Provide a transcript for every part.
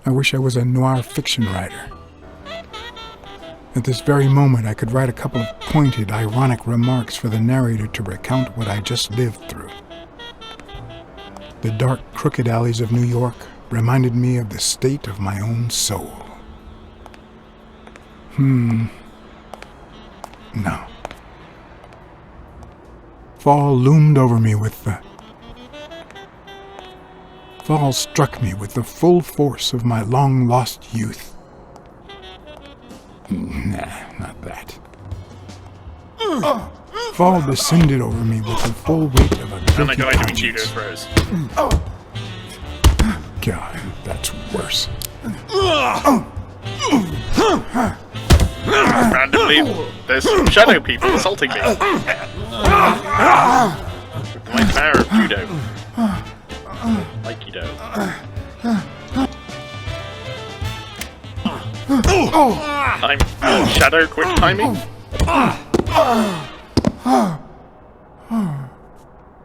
I wish I was a noir fiction writer. At this very moment, I could write a couple of pointed, ironic remarks for the narrator to recount what I just lived through. The dark, crooked alleys of New York reminded me of the state of my own soul. No. Fall loomed over me Fall struck me with the full force of my long-lost youth. Nah, not that. Fall descended over me with the full weight of a guilty And I go into conscience. judo throws. God, that's worse. Randomly, there's shadow people assaulting me. My power of judo. Aikido. I'm shadow quick timing.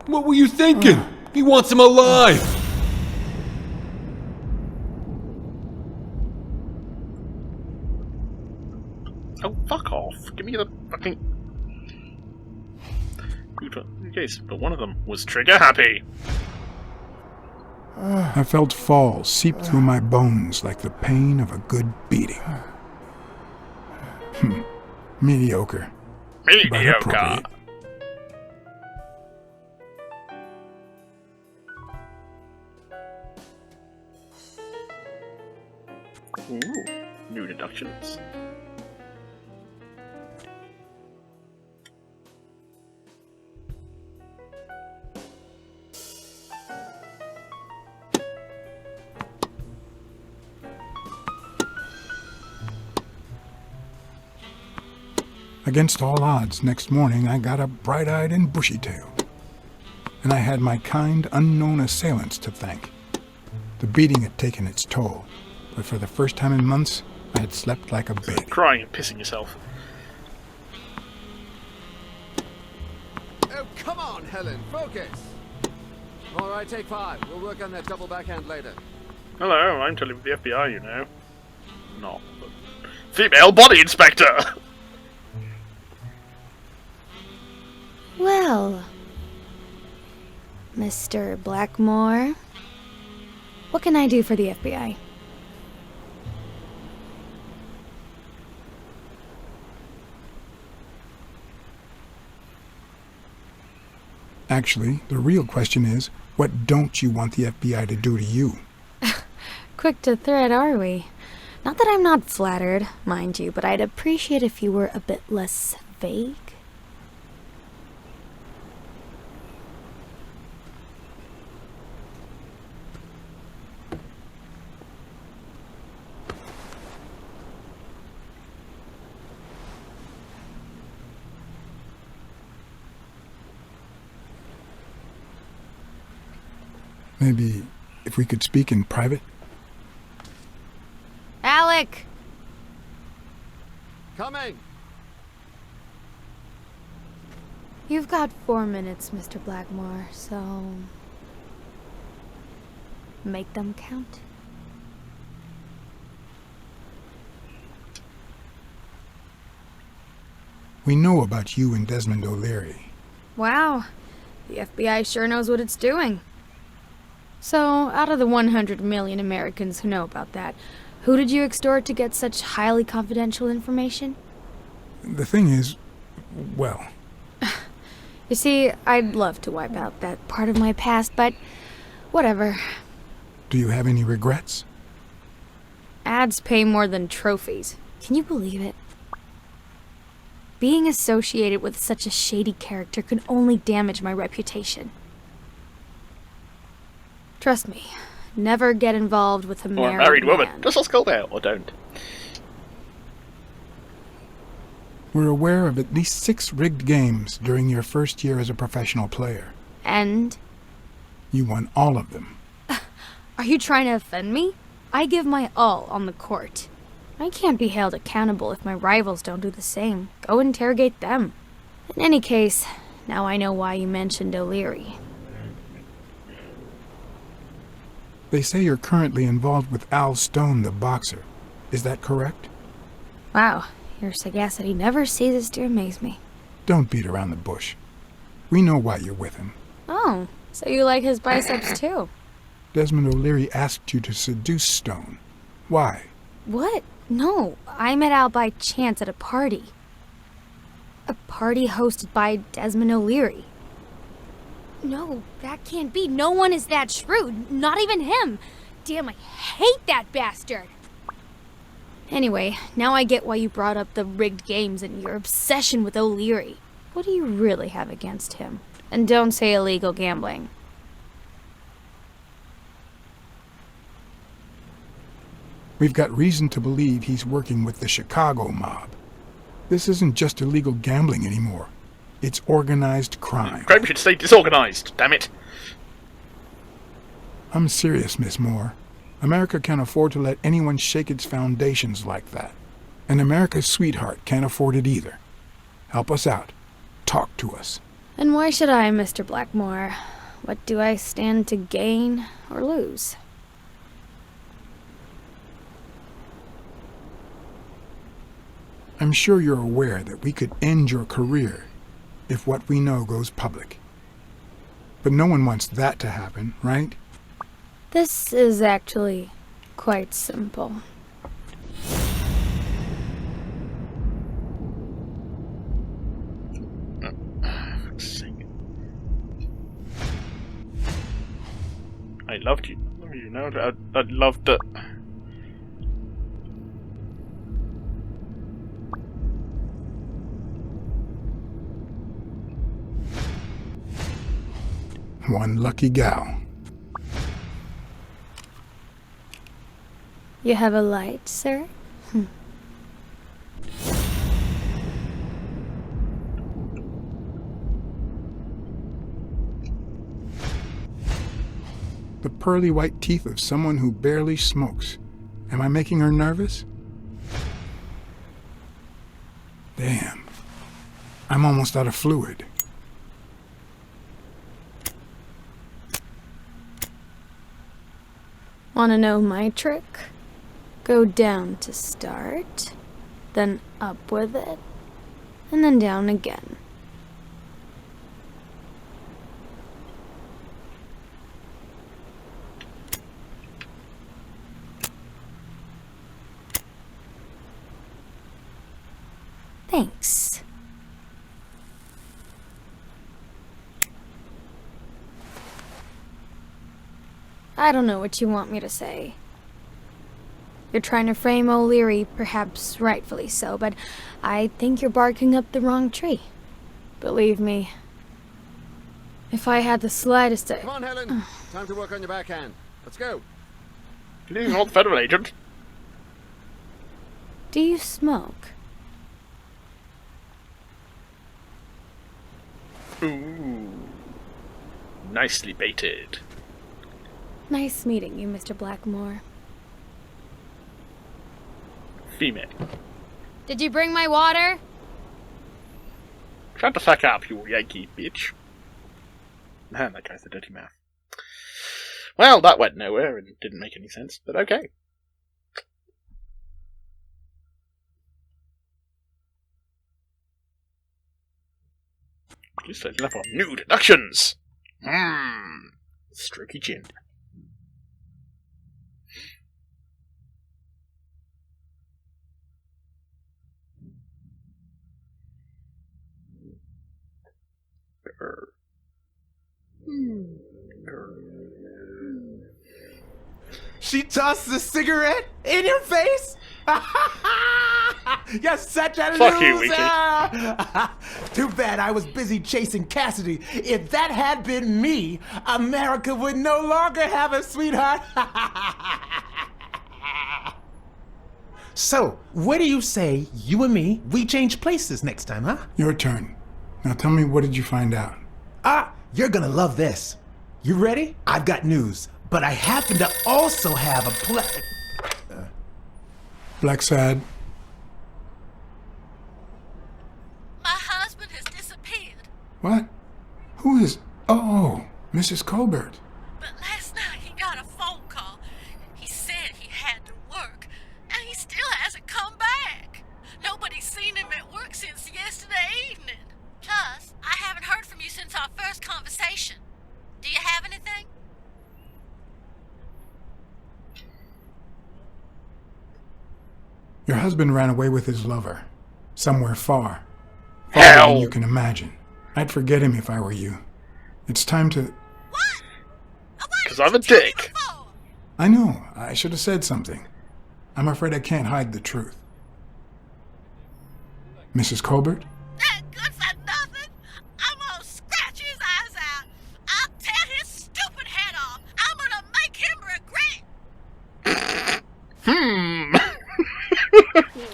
What were you thinking? He wants him alive! Oh, fuck off. Give me the fucking... Yes, but one of them was trigger happy. I felt fall seep through my bones like the pain of a good beating. Mediocre. But Mediocre. appropriate. Ooh, new deductions. Against all odds, next morning I got up bright-eyed and bushy-tailed. And I had my kind, unknown assailants to thank. The beating had taken its toll, but for the first time in months, I had slept like a baby. Crying and pissing yourself. Oh, come on, Helen, focus! Alright, take 5. We'll work on that double backhand later. Hello, I'm telling with the FBI, you know. Not the female body inspector! Well, Mr. Blackmore, what can I do for the FBI? Actually, the real question is, what don't you want the FBI to do to you? Quick to thread, are we? Not that I'm not flattered, mind you, but I'd appreciate if you were a bit less vague. Maybe if we could speak in private? Alec! Coming! You've got 4 minutes, Mr. Blackmore, so... make them count. We know about you and Desmond O'Leary. Wow, the FBI sure knows what it's doing. So, out of the 100 million Americans who know about that, who did you extort to get such highly confidential information? The thing is, well... You see, I'd love to wipe out that part of my past, but whatever. Do you have any regrets? Ads pay more than trophies. Can you believe it? Being associated with such a shady character could only damage my reputation. Trust me, never get involved with a Or a married man. woman. Just let's go there, or don't. We're aware of at least 6 rigged games during your first year as a professional player. And? You won all of them. Are you trying to offend me? I give my all on the court. I can't be held accountable if my rivals don't do the same. Go interrogate them. In any case, now I know why you mentioned O'Leary. They say you're currently involved with Al Stone, the boxer. Is that correct? Wow, your sagacity never ceases to amaze me. Don't beat around the bush. We know why you're with him. Oh, so you like his biceps too? Desmond O'Leary asked you to seduce Stone. Why? What? No, I met Al by chance at a party. A party hosted by Desmond O'Leary. No, that can't be. No one is that shrewd. Not even him. Damn, I hate that bastard. Anyway, now I get why you brought up the rigged games and your obsession with O'Leary. What do you really have against him? And don't say illegal gambling. We've got reason to believe he's working with the Chicago mob. This isn't just illegal gambling anymore. It's organized crime. Crime should stay disorganized, damn it. I'm serious, Miss Moore. America can't afford to let anyone shake its foundations like that. And America's sweetheart can't afford it either. Help us out. Talk to us. And why should I, Mr. Blackmore? What do I stand to gain or lose? I'm sure you're aware that we could end your career if what we know goes public. But no one wants that to happen, right? This is actually quite simple. I loved you. You know, I loved it. One lucky gal. You have a light, sir? The pearly white teeth of someone who barely smokes. Am I making her nervous? Damn. I'm almost out of fluid. Wanna know my trick? Go down to start, then up with it, and then down again. Thanks. I don't know what you want me to say. You're trying to frame O'Leary, perhaps rightfully so, but I think you're barking up the wrong tree. Believe me, if I had the slightest... Come on, Helen. Time to work on your backhand. Let's go. You're not the federal agent. Do you smoke? Ooh. Nicely baited. Nice meeting you, Mr. Blackmore. Female. Did you bring my water? Shut the fuck up, you Yankee bitch. Man, that guy's a dirty mouth. Well, that went nowhere and didn't make any sense, but okay. Just setting up on new deductions. Strokey chin. She tossed the cigarette in your face? You're such a Fuck you, loser! Too bad I was busy chasing Cassidy. If that had been me, America would no longer have a sweetheart. So, what do you say, you and me, we change places next time, huh? Your turn. Now tell me, what did you find out? You're gonna love this. You ready? I've got news, but I happen to also have a Blacksad? My husband has disappeared, What? Who is... Oh, Mrs. Colbert. but last night he got a phone call. Your husband ran away with his lover. Somewhere far. Farther Hell! than you can imagine. I'd forget him if I were you. It's time to... What? Because I'm a dick. I know, I should have said something. I'm afraid I can't hide the truth. Mrs. Colbert? That good for nothing. I'm gonna scratch his eyes out. I'll tear his stupid head off. I'm gonna make him regret.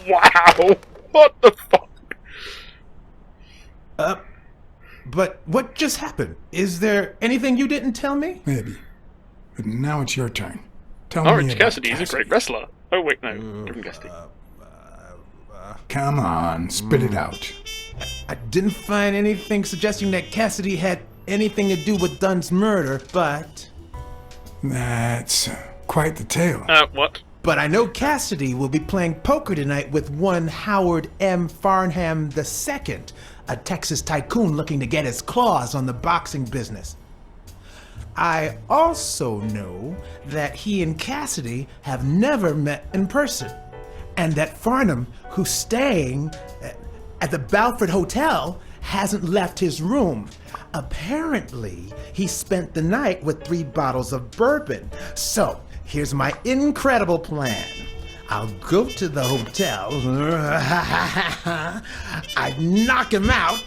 Wow. What the fuck? But what just happened? Is there anything you didn't tell me? Maybe. But now it's your turn. Tell me Orange about Cassidy is a great wrestler. Oh wait, no. Different Cassidy. Come on, spit it out. I didn't find anything suggesting that Cassidy had anything to do with Dunn's murder, but... That's quite the tale. What? But I know Cassidy will be playing poker tonight with one Howard M. Farnham II, a Texas tycoon looking to get his claws on the boxing business. I also know that he and Cassidy have never met in person, and that Farnham, who's staying at the Balford Hotel, hasn't left his room. Apparently, he spent the night with 3 bottles of bourbon. So, here's my incredible plan. I'll go to the hotel, I'd knock him out,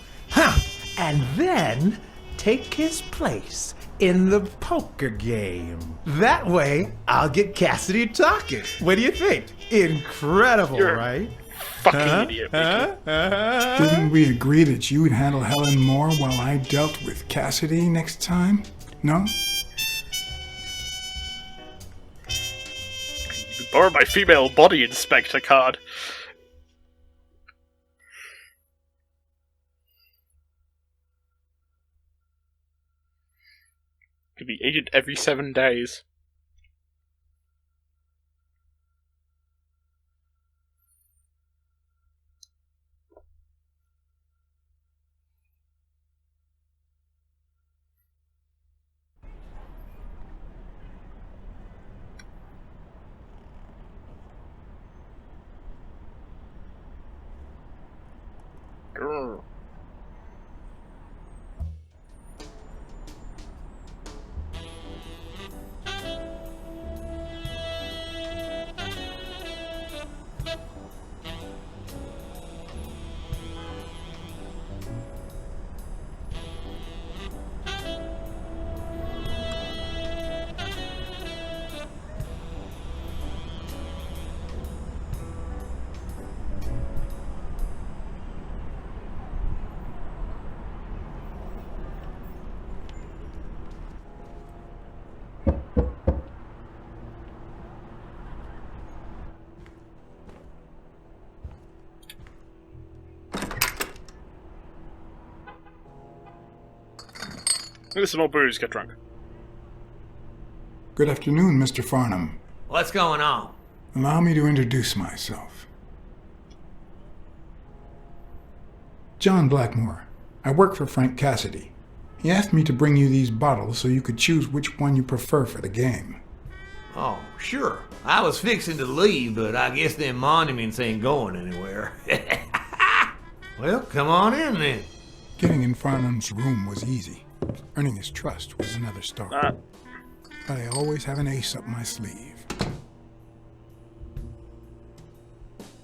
and then take his place in the poker game. That way, I'll get Cassidy talking. What do you think? Incredible, You're right? Fucking idiot. Mickey. Didn't we agree that you would handle Helen Moore while I dealt with Cassidy next time? No? Borrow my female body inspector card. Could be agent every 7 days. Grr. Maybe some more booze, get drunk. Good afternoon, Mr. Farnham. What's going on? Allow me to introduce myself. John Blackmore. I work for Frank Cassidy. He asked me to bring you these bottles so you could choose which one you prefer for the game. Oh, sure. I was fixing to leave, but I guess them monuments ain't going anywhere. Well, come on in then. Getting in Farnham's room was easy. Earning his trust was another story. But I always have an ace up my sleeve.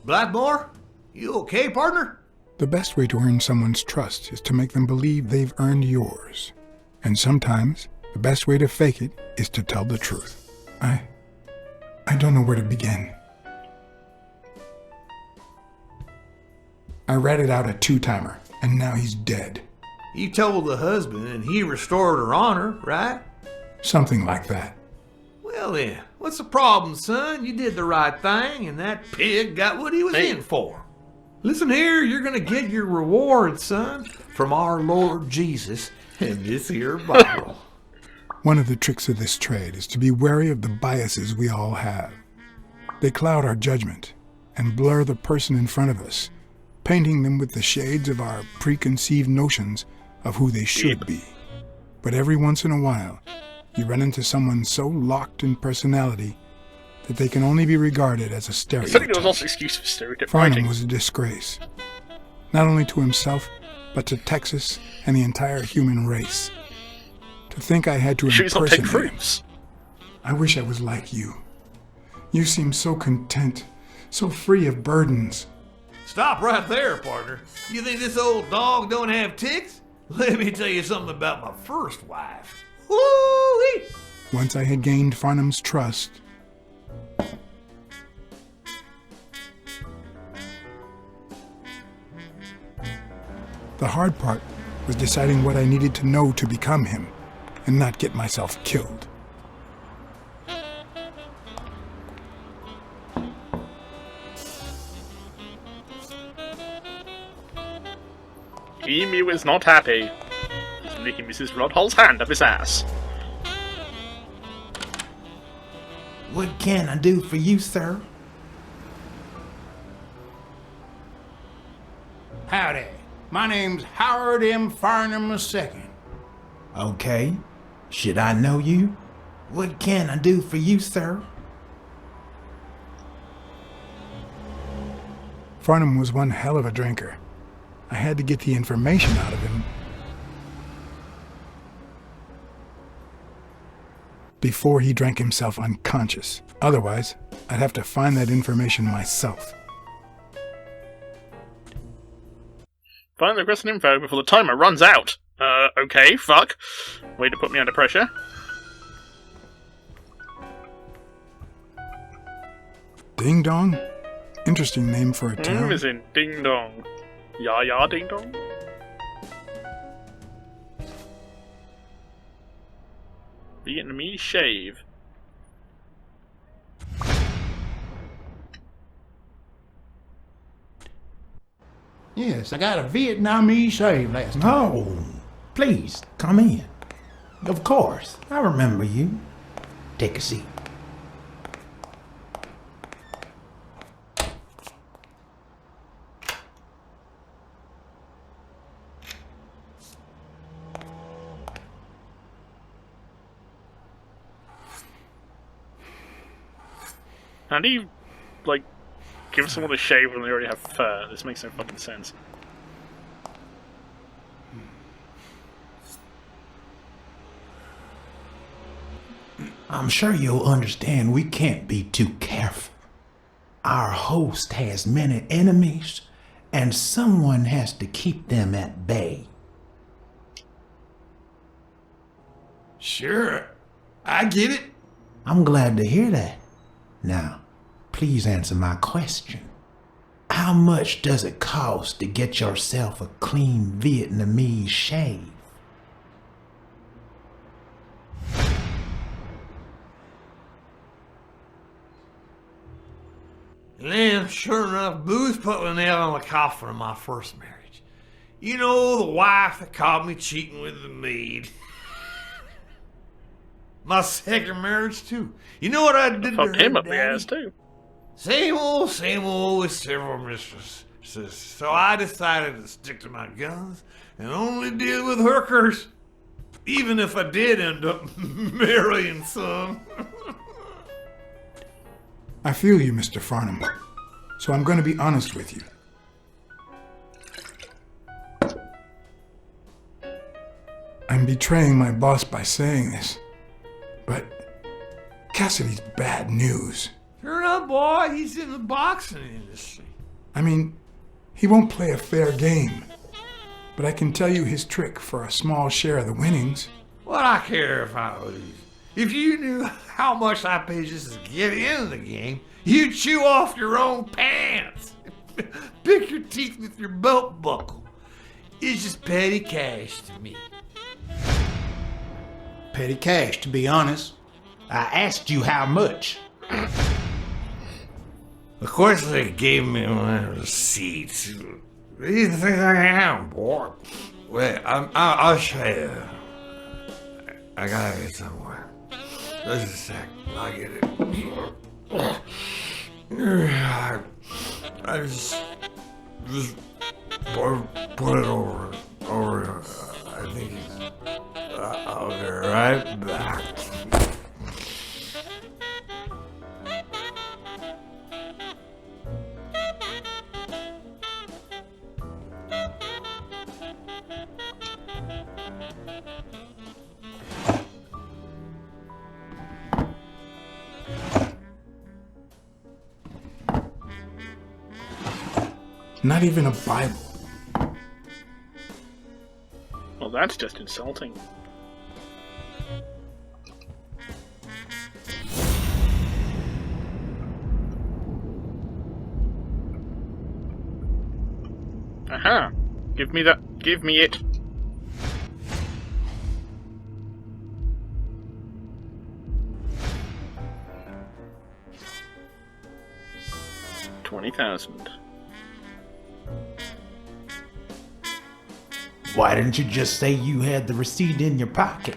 Blackmore? You okay, partner? The best way to earn someone's trust is to make them believe they've earned yours. And sometimes, the best way to fake it is to tell the truth. I don't know where to begin. I ratted out a 2-timer, and now he's dead. You told the husband and he restored her honor, right? Something like that. Well then, what's the problem, son? You did the right thing and that pig got what he was in for. Listen here, you're gonna get your reward, son, from our Lord Jesus and this here Bible. One of the tricks of this trade is to be wary of the biases we all have. They cloud our judgment and blur the person in front of us, painting them with the shades of our preconceived notions of who they should be. But every once in a while, you run into someone so locked in personality that they can only be regarded as a I think stereotype. there was also excuse for stereotype Farnham writing. was a disgrace, not only to himself, but to Texas and the entire human race. To think I had to Should we not take impersonate him. fruits? I wish I was like you. You seem so content, so free of burdens. Stop right there, partner. You think this old dog don't have ticks? Let me tell you something about my first wife. Woo-wee! Once I had gained Farnham's trust, the hard part was deciding what I needed to know to become him and not get myself killed. Emu is not happy. He's licking Mrs. Rodhull's hand up his ass. What can I do for you, sir? Howdy. My name's Howard M. Farnham II. Okay. Should I know you? What can I do for you, sir? Farnham was one hell of a drinker. I had to get the information out of him before he drank himself unconscious. Otherwise, I'd have to find that information myself. Find the requested info before the timer runs out. Okay, fuck. Way to put me under pressure. Ding Dong? Interesting name for a town. As in ding dong. Ya ya ding dong. Vietnamese shave. Yes, I got a Vietnamese shave last night. Oh, please, come in. Of course, I remember you. Take a seat. How do you, like, give someone a shave when they already have fur? This makes no fucking sense. I'm sure you'll understand we can't be too careful. Our host has many enemies, and someone has to keep them at bay. Sure, I get it. I'm glad to hear that. Now, please answer my question. How much does it cost to get yourself a clean Vietnamese shave? And sure enough, booze put the nail on the coffin of my first marriage. You know, the wife that caught me cheating with the maid. My second marriage, too. You know what I did to her, Fucked him up the Daddy? ass, too. Same old with several mistresses. So I decided to stick to my guns and only deal with hookers. Even if I did end up marrying some. I feel you, Mr. Farnham. So I'm going to be honest with you. I'm betraying my boss by saying this, but Cassidy's bad news. Sure enough, boy, he's in the boxing industry. I mean, he won't play a fair game, but I can tell you his trick for a small share of the winnings. What I care if I lose. If you knew how much I pay just to get into the game, you'd chew off your own pants. Pick your teeth with your belt buckle. It's just petty cash to me. Petty cash, to be honest. I asked you how much. Of course they gave me my receipts. What do you think I am, boy? Wait, I'll show you. I gotta get somewhere. Just a sec. I'll get it. I just put it over. I think I'll be right back. Not even a Bible. Well, that's just insulting. Aha! Give me that. Give me it. $20,000. Why didn't you just say you had the receipt in your pocket?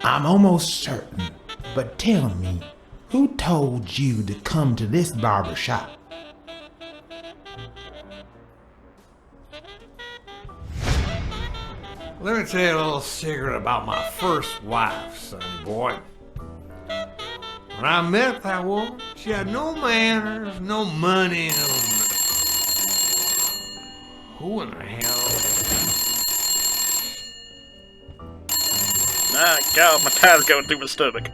I'm almost certain, but tell me, who told you to come to this barber shop? Let me tell you a little secret about my first wife, sonny boy. When I met that woman, she had no manners, no money, Who in the hell? Ah, God, my tire's going through my stomach.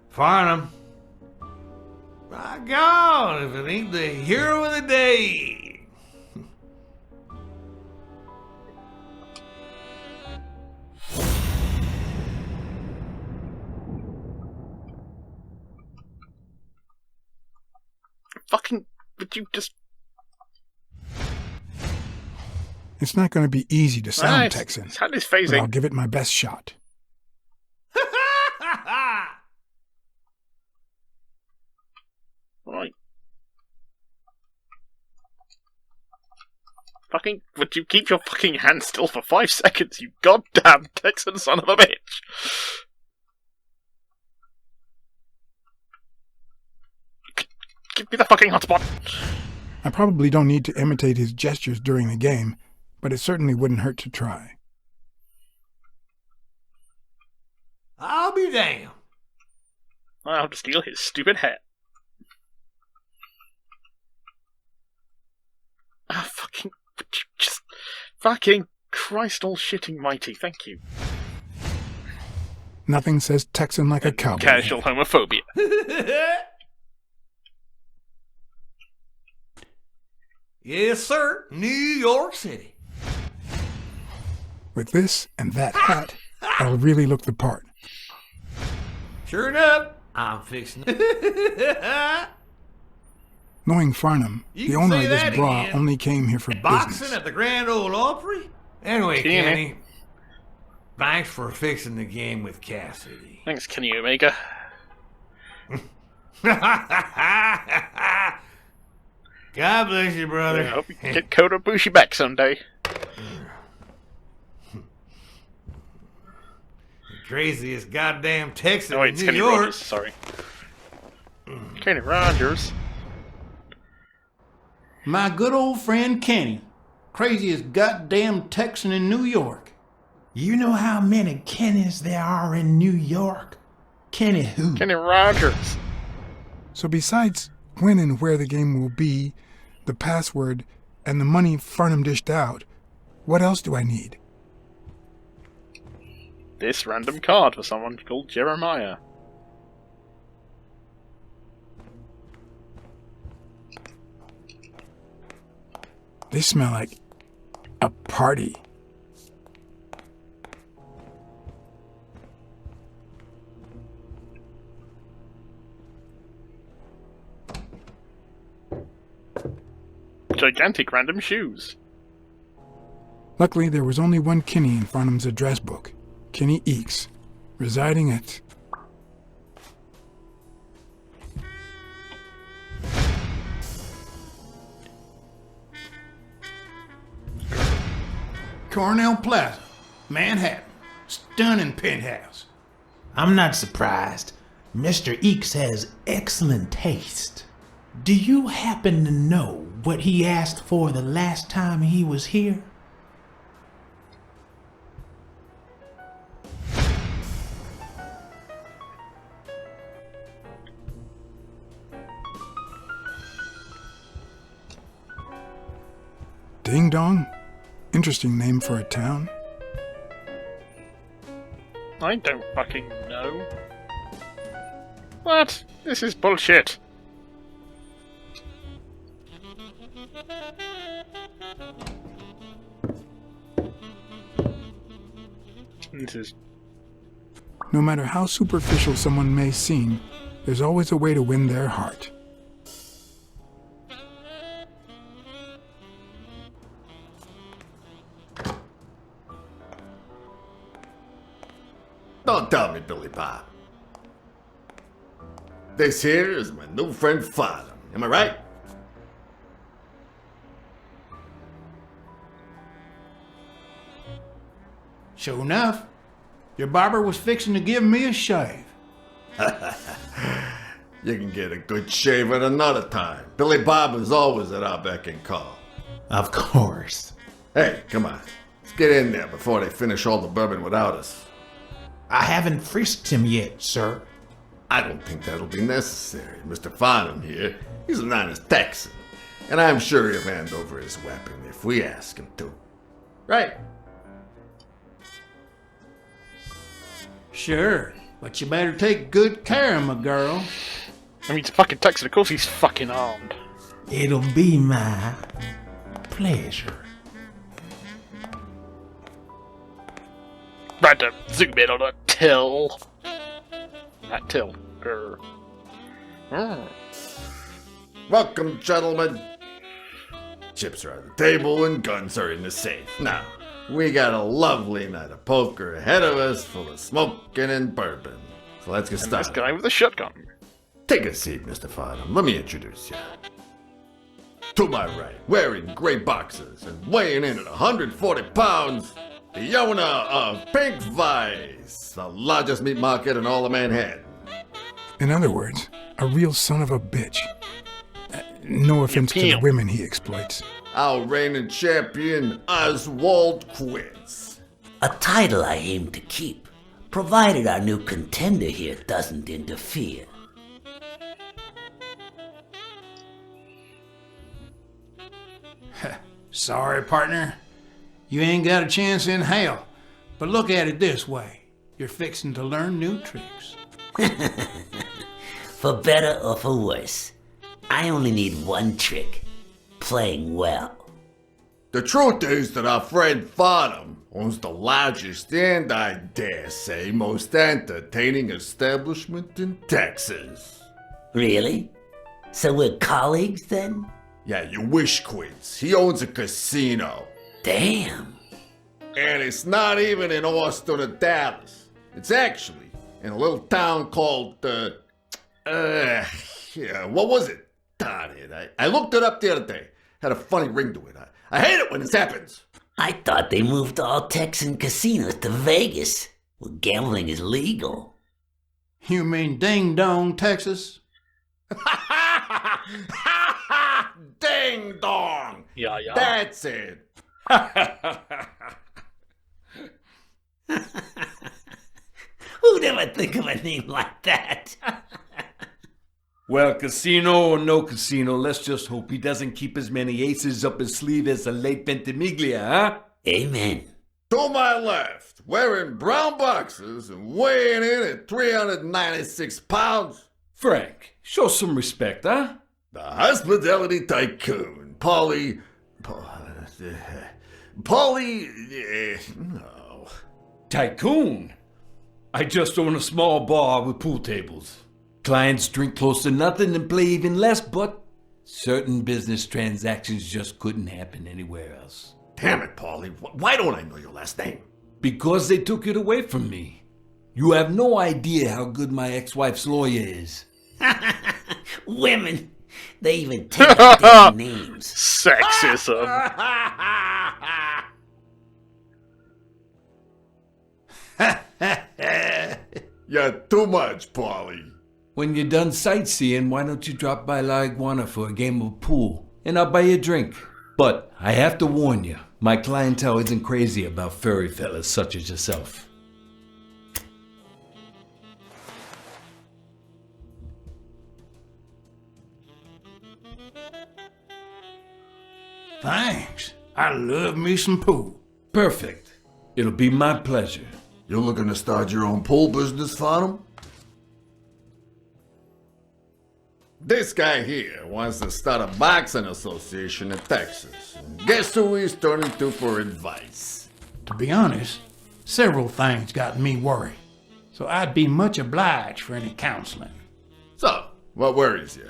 Farnham. My God, if it ain't the hero of the day. Fucking, would you just... It's not going to be easy to sound, Nice. Texan, His hand is but I'll phasing. give it my best shot. Right. Fucking, would you keep your fucking hand still for 5 seconds, you goddamn Texan son of a bitch? Give me the fucking hotspot. I probably don't need to imitate his gestures during the game, but it certainly wouldn't hurt to try. I'll be damned. I'll have to steal his stupid hat. Ah, fucking... would you just... Fucking Christ all shitting mighty, thank you. Nothing says Texan like a cowboy. Casual homophobia. Yes, sir. New York City. With this and that hat, I'll really look the part. Sure enough, I'm fixing Knowing Farnham, You the can owner say of this that bra again. only came here for boxing business. at the Grand Ole Opry. Anyway, Kenny. Kenny, thanks for fixing the game with Cassidy. Thanks, Kenny Omega. God bless you, brother. I hope you can get Kota Ibushi back someday. Craziest goddamn Texan Oh wait, in it's New Kenny York. Rogers, sorry. Kenny Rogers. My good old friend Kenny. Craziest goddamn Texan in New York. You know how many Kennys there are in New York? Kenny who? Kenny Rogers. So besides when and where the game will be, the password, and the money Farnham dished out, what else do I need? This random card for someone called Jeremiah. They smell like a party. Gigantic random shoes. Luckily, there was only one Kinney in Farnham's address book, Kinney Eakes, residing at... Cornell Plaza, Manhattan. Stunning penthouse. I'm not surprised. Mr. Eakes has excellent taste. Do you happen to know what he asked for the last time he was here? Ding Dong? Interesting name for a town. I don't fucking know. What? This is bullshit. This is... No matter how superficial someone may seem, there's always a way to win their heart. Don't tell me, Billy Bob. This here is my new friend Father. Am I right? Sure enough, your barber was fixing to give me a shave. You can get a good shave at another time. Billy Bob is always at our beck and call. Of course. Hey, come on. Let's get in there before they finish all the bourbon without us. I haven't frisked him yet, sir. I don't think that'll be necessary. Mr. Farnham here, he's an honest Texan. And I'm sure he'll hand over his weapon if we ask him to. Right? Sure, but you better take good care of my girl. I mean, it's a fucking Texan. Of course he's fucking armed. It'll be my pleasure. Right to zoom in on a till. That till. Welcome, gentlemen. Chips are on the table and guns are in the safe. Now, we got a lovely night of poker ahead of us, full of smoking and bourbon. So let's get started. This guy with a shotgun. Take a seat, Mr. Farnham. Let me introduce you. To my right, wearing gray boxers and weighing in at 140 pounds, the owner of Pink Vice, the largest meat market in all of Manhattan. In other words, a real son of a bitch. No offense to the women he exploits. Our reigning champion, Oswald Quince. A title I aim to keep, provided our new contender here doesn't interfere. Sorry, partner. You ain't got a chance in hell. But look at it this way. You're fixing to learn new tricks. For better or for worse, I only need one trick. Playing well. The truth is that our friend Farnham owns the largest and, I dare say, most entertaining establishment in Texas. Really? So we're colleagues then? Yeah, you wish, Quince. He owns a casino. Damn. And it's not even in Austin or Dallas. It's actually in a little town called, what was it? Darn it. I looked it up the other day. Had a funny ring to it. I hate it when this happens. I thought they moved all Texan casinos to Vegas, where gambling is legal. You mean Ding Dong, Texas? Ding dong! Yeah. That's it. Who'd ever think of a name like that? Well, casino or no casino, let's just hope he doesn't keep as many aces up his sleeve as the late Ventimiglia, huh? Amen. To my left, wearing brown boxers and weighing in at 396 pounds. Frank, show some respect, huh? The hospitality tycoon, no. Tycoon? I just own a small bar with pool tables. Clients drink close to nothing and play even less, but certain business transactions just couldn't happen anywhere else. Damn it, Paulie. Why don't I know your last name? Because they took it away from me. You have no idea how good my ex-wife's lawyer is. Women, they even take their names. Sexism. You're too much, Paulie. When you're done sightseeing, why don't you drop by La Iguana for a game of pool, and I'll buy you a drink. But I have to warn you, my clientele isn't crazy about furry fellas such as yourself. Thanks. I love me some pool. Perfect. It'll be my pleasure. You're looking to start your own pool business, Farnham? This guy here wants to start a boxing association in Texas. And guess who he's turning to for advice? To be honest, several things got me worried. So I'd be much obliged for any counseling. So, what worries you?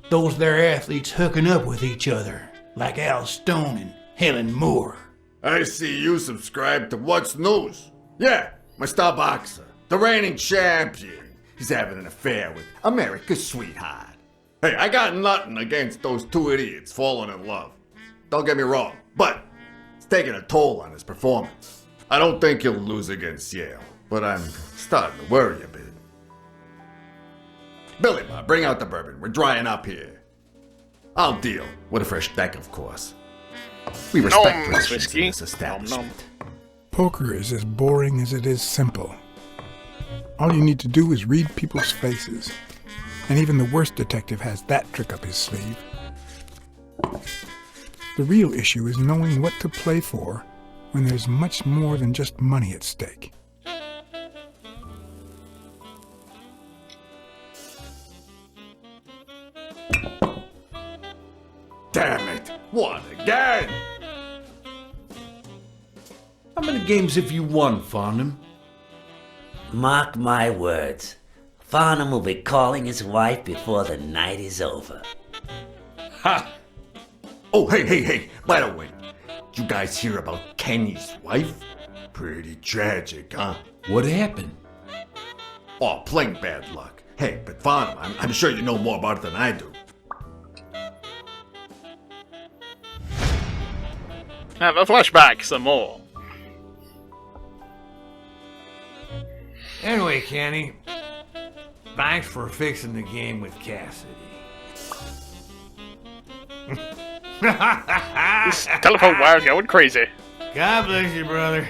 Those there athletes hooking up with each other, like Al Stone and Helen Moore. I see you subscribe to What's News. Yeah, my star boxer, the reigning champion. He's having an affair with America's sweetheart. Hey, I got nothing against those two idiots falling in love. Don't get me wrong, but it's taking a toll on his performance. I don't think he'll lose against Yale, but I'm starting to worry a bit. Billy Bob, bring out the bourbon. We're drying up here. I'll deal with a fresh deck, of course. We respect traditions in this establishment. Poker is as boring as it is simple. All you need to do is read people's faces. And even the worst detective has that trick up his sleeve. The real issue is knowing what to play for when there's much more than just money at stake. Damn it! What again? How many games have you won, Farnham? Mark my words. Farnham will be calling his wife before the night is over. Ha! Oh, hey, by the way, did you guys hear about Kenny's wife? Pretty tragic, huh? What happened? Oh, plain bad luck. Hey, but Farnham, I'm sure you know more about it than I do. Have a flashback some more. Anyway, Kenny, thanks for fixing the game with Cassidy. This telephone wire going crazy. God bless you, brother.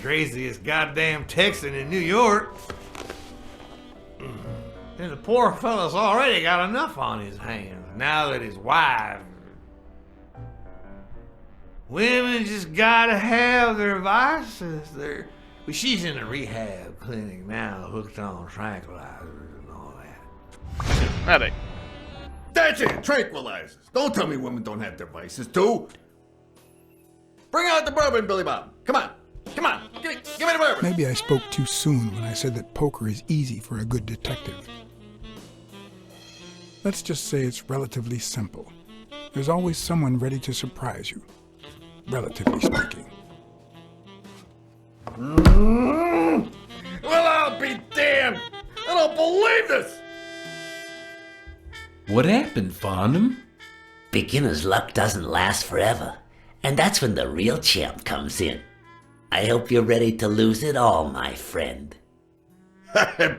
Craziest goddamn Texan in New York. And the poor fella's already got enough on his hands now that his wife. Women just gotta have their vices. She's in a rehab clinic now, hooked on tranquilizers and all that. Are they? That's it, tranquilizers. Don't tell me women don't have their vices too. Bring out the bourbon, Billy Bob. Come on, give me the bourbon. Maybe I spoke too soon when I said that poker is easy for a good detective. Let's just say it's relatively simple. There's always someone ready to surprise you, relatively speaking. Well, I'll be damned! I don't believe this! What happened, Farnham? Beginner's luck doesn't last forever, and that's when the real champ comes in. I hope you're ready to lose it all, my friend.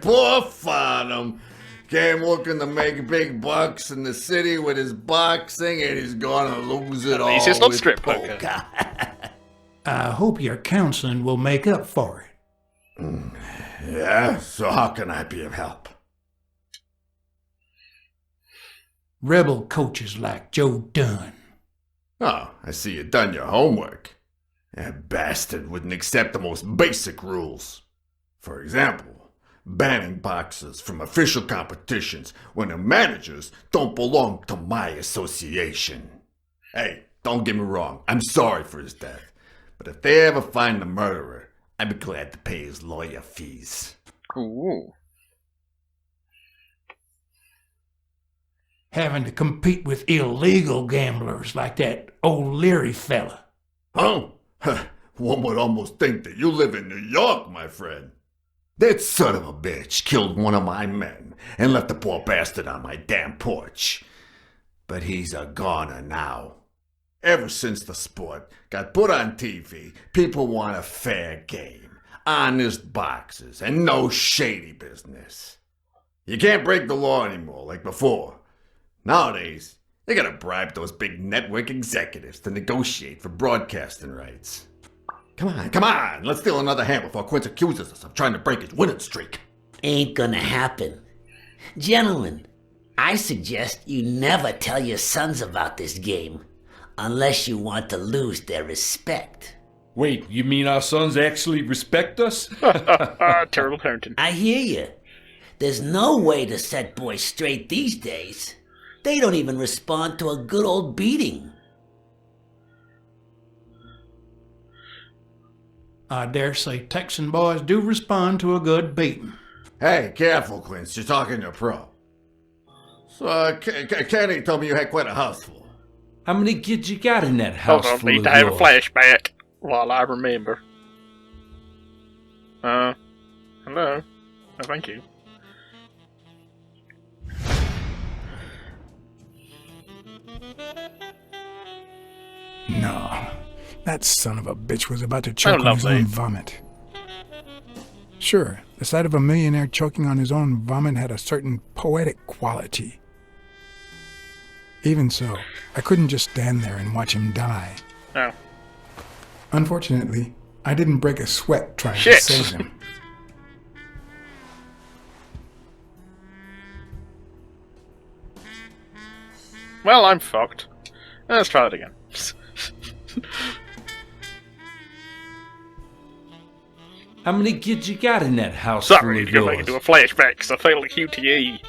Poor Farnham. Came looking to make big bucks in the city with his boxing, and he's gonna lose it all. At least it's not with strip poker. I hope your counseling will make up for it. Yeah, so how can I be of help? Rebel coaches like Joe Dunn. Oh, I see you done your homework. That bastard wouldn't accept the most basic rules. For example, banning boxers from official competitions when the managers don't belong to my association. Hey, don't get me wrong, I'm sorry for his death. But if they ever find the murderer, I'd be glad to pay his lawyer fees. Ooh. Having to compete with illegal gamblers like that O'Leary fella. Huh? One would almost think that you live in New York, my friend. That son of a bitch killed one of my men and left the poor bastard on my damn porch. But he's a goner now. Ever since the sport got put on TV, people want a fair game, honest boxers, and no shady business. You can't break the law anymore like before. Nowadays, you gotta bribe those big network executives to negotiate for broadcasting rights. Come on, let's steal another hand before Quince accuses us of trying to break his winning streak. Ain't gonna happen. Gentlemen, I suggest you never tell your sons about this game. Unless you want to lose their respect. Wait, you mean our sons actually respect us? Terrible parenting. I hear you. There's no way to set boys straight these days. They don't even respond to a good old beating. I dare say Texan boys do respond to a good beating. Hey, careful, Quince. You're talking to a pro. So, Kenny told me you had quite a house full. How many kids you got in that house? Hold on, full need of to have a yours? flashback while I remember. Hello? Oh, thank you. No, that son of a bitch was about to choke on his lovely. own vomit. Sure, the sight of a millionaire choking on his own vomit had a certain poetic quality. Even so, I couldn't just stand there and watch him die. Oh. Unfortunately, I didn't break a sweat trying Shit. to save him. Well, I'm fucked. Let's try it again. How many kids you got in that house? Sorry, full need of to go back yours? into a flashback because I failed a QTE.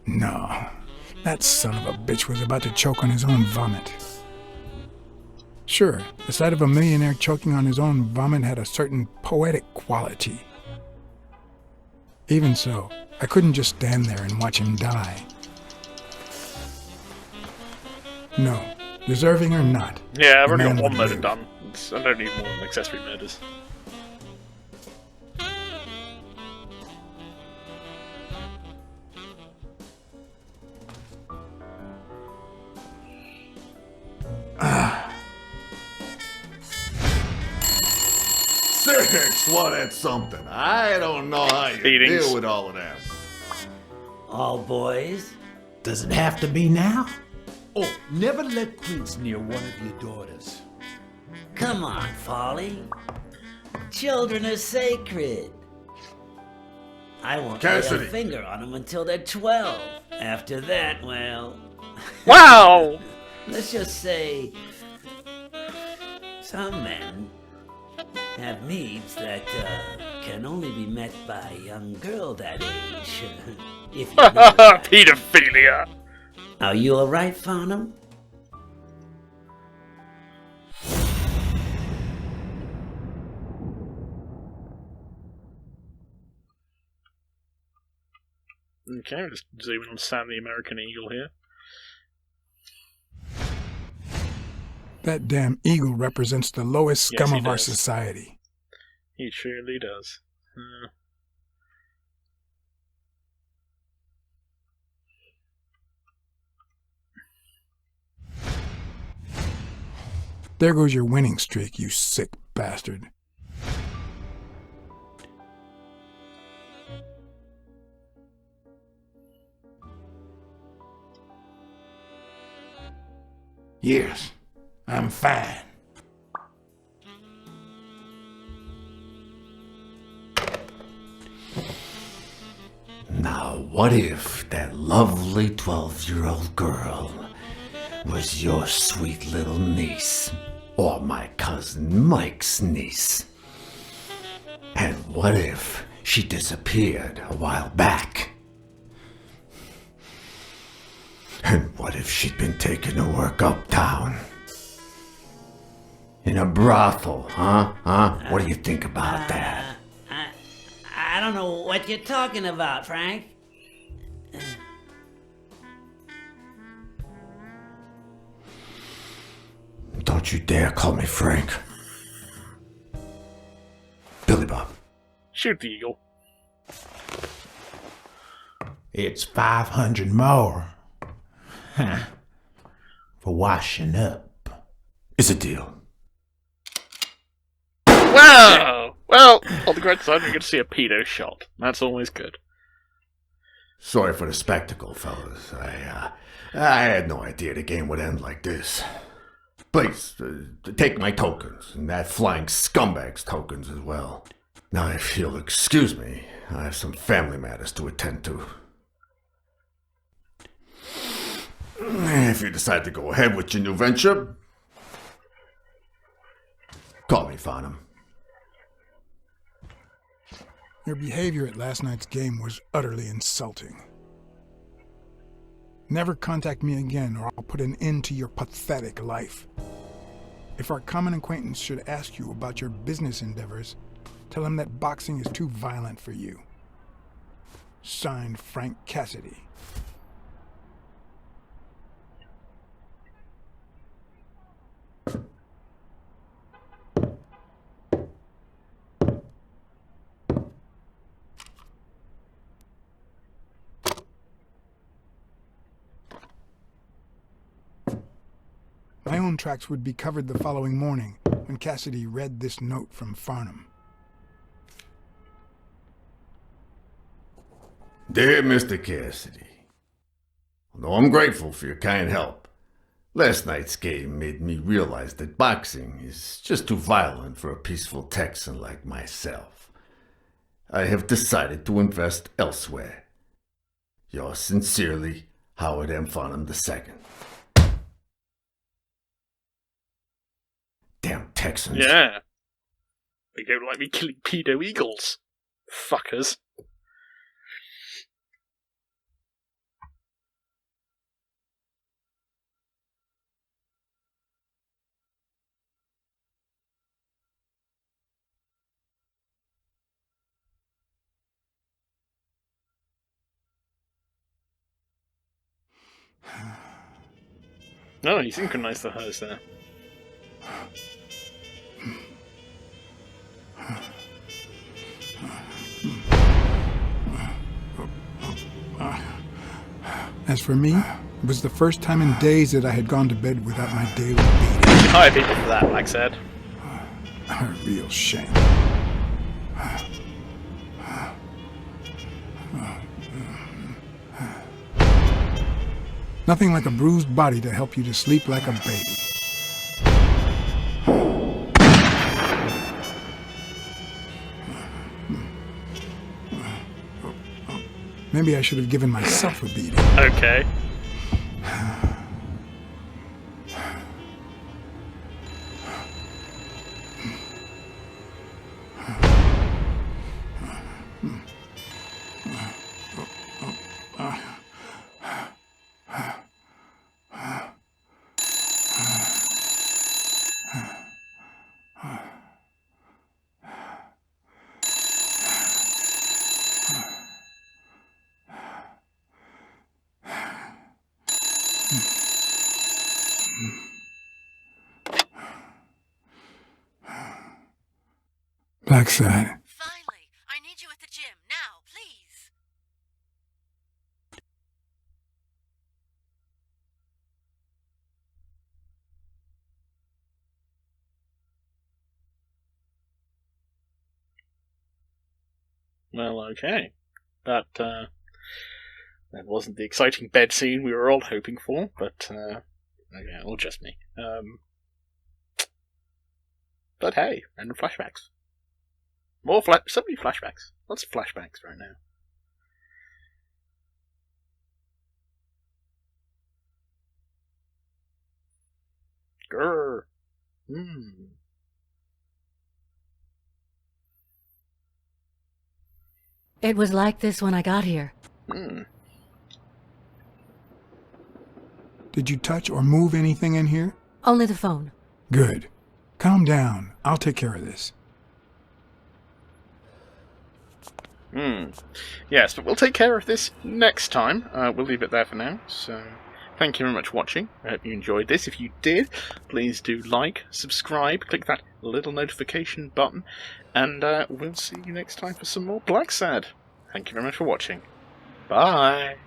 No, that son of a bitch was about to choke on his own vomit. Sure, the sight of a millionaire choking on his own vomit had a certain poetic quality. Even so, I couldn't just stand there and watch him die. No, deserving or not. Yeah, I've the already man got one would murder live. done. I don't need more than accessory murders. Six, well, that's something. I don't know how you Beatings. deal with all of that. All boys? Does it have to be now? Oh, never let Quince near one of your daughters. Come on, Folly. Children are sacred. I won't lay Cassidy. a finger on them until they're 12. After that, well, Wow! let's just say some men have needs that can only be met by a young girl that age. If you know that. Pedophilia! Are you alright, Farnham? Okay, we'll just zoom in on Sam the American Eagle here. That damn eagle represents the lowest Yes, scum he of our does. society. He surely does. There goes your winning streak, you sick bastard. Yes, I'm fine. Now, what if that lovely 12-year-old girl was your sweet little niece, or my cousin Mike's niece? And what if she disappeared a while back? And what if she'd been taken to work uptown? In a brothel, huh? What do you think about that? I don't know what you're talking about, Frank. Don't you dare call me Frank. Billy Bob. Shoot the eagle. It's 500 more. Huh. For washing up. It's a deal. Wow! Well, on the great side, we get to see a pedo shot. That's always good. Sorry for the spectacle, fellas. I had no idea the game would end like this. Please, take my tokens, and that flying scumbag's tokens as well. Now, if you'll excuse me, I have some family matters to attend to. If you decide to go ahead with your new venture, call me, Farnham. Your behavior at last night's game was utterly insulting. Never contact me again, or I'll put an end to your pathetic life. If our common acquaintance should ask you about your business endeavors, tell him that boxing is too violent for you. Signed, Frank Cassidy. My own tracks would be covered the following morning when Cassidy read this note from Farnham. Dear Mr. Cassidy, although I'm grateful for your kind help, last night's game made me realize that boxing is just too violent for a peaceful Texan like myself. I have decided to invest elsewhere. Yours sincerely, Howard M. Farnham II. Damn Texans. Yeah. They don't like me killing pedo eagles. Fuckers. No, you synchronized the hers there. As for me, it was the first time in days that I had gone to bed without my daily beating. Hi, people, for that, Blacksad. A real shame. Nothing like a bruised body to help you to sleep like a baby. Maybe I should have given myself a beating. Okay. Blacksad. Finally, I need you at the gym now, please. Well, okay. That wasn't the exciting bed scene we were all hoping for, but, okay, or just me. But hey, and flashbacks. So many flashbacks. Lots of flashbacks right now. Grrr. It was like this when I got here. Did you touch or move anything in here? Only the phone. Good. Calm down. I'll take care of this. Yes, but we'll take care of this next time. We'll leave it there for now. So, thank you very much for watching. I hope you enjoyed this. If you did, please do like, subscribe, click that little notification button, and we'll see you next time for some more Blacksad. Thank you very much for watching. Bye!